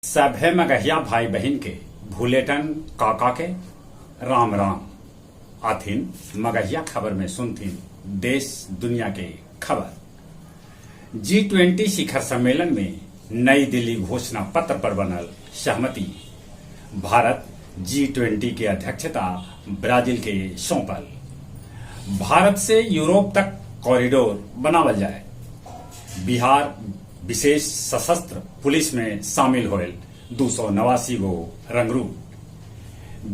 सभे मगहिया भाई बहन के भूलेटन काका के राम राम आथिन मगहिया खबर में सुनथिन देश दुनिया के खबर। G20 शिखर सम्मेलन में नई दिल्ली घोषणा पत्र पर बनल सहमति। भारत G20 की अध्यक्षता ब्राजील के सौंपल। भारत से यूरोप तक कॉरिडोर बनावल जाए। बिहार विशेष सशस्त्र पुलिस में शामिल होल 289 गो रंगरूप।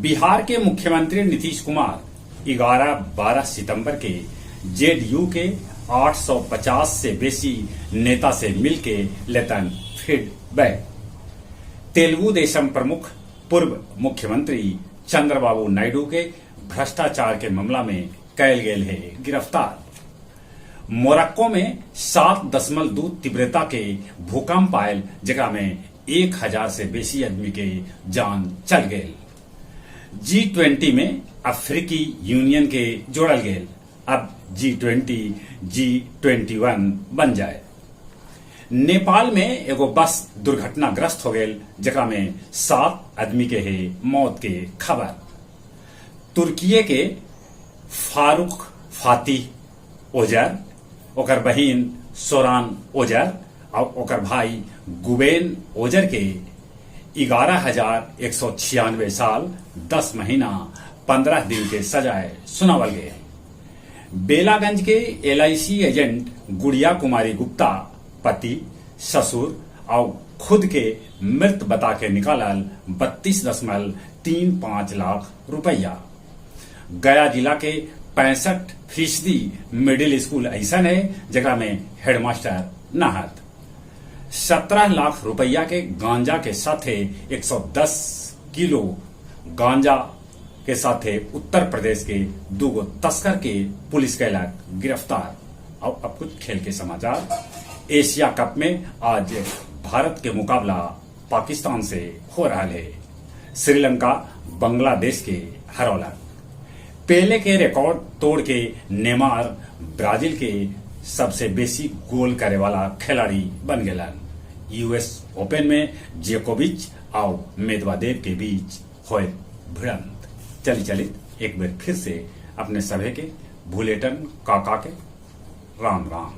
बिहार के मुख्यमंत्री नीतीश कुमार 11-12 सितंबर के जेडीयू के 850 से बेसी नेता से मिलके लेतन फीडबैक। तेलुगु देशम प्रमुख पूर्व मुख्यमंत्री चंद्रबाबू नायडू के भ्रष्टाचार के मामला में कैल गेल है गिरफ्तार। मोरक्को में 7.2 तीव्रता के भूकंप आयल, जगह में 1000 से बेसी आदमी के जान चल गए। G20 में अफ्रीकी यूनियन के जोड़ल गेल। अब G20 G21 बन जाए। नेपाल में एगो बस दुर्घटनाग्रस्त हो गए, जगह में 7 आदमी के है मौत के खबर। तुर्की के फारूक फातिह ओजर, ओकर बहिन सोरान ओजर और ओकर भाई गुबेन ओजर के 11,196 साल 10 महीना 15 दिन के सजाए सुनावल गए। बेलागंज के LIC एजेंट गुड़िया कुमारी गुप्ता पति, ससुर और खुद के मृत बता के निकालल 32.35 लाख रुपया। गया जिला के 65% मिडिल स्कूल ऐसा है जगह में हेडमास्टर नहत। 17 लाख रुपया के गांजा के साथे 110 किलो गांजा के साथे उत्तर प्रदेश के 2 तस्कर के पुलिस कैलक गिरफ्तार। और अब कुछ खेल के समाचार। एशिया कप में आज भारत के मुकाबला पाकिस्तान से हो रहा है। श्रीलंका बांग्लादेश के हरौलक। पेले के रिकॉर्ड तोड़ के नेमार ब्राजील के सबसे बेसी गोल करे वाला खिलाड़ी बन गए। US ओपन में जोकोविच और मेदवेदेव के बीच होए भिड़ंत। चली एक बार फिर से अपने सभी के भूलेटन काका के राम राम।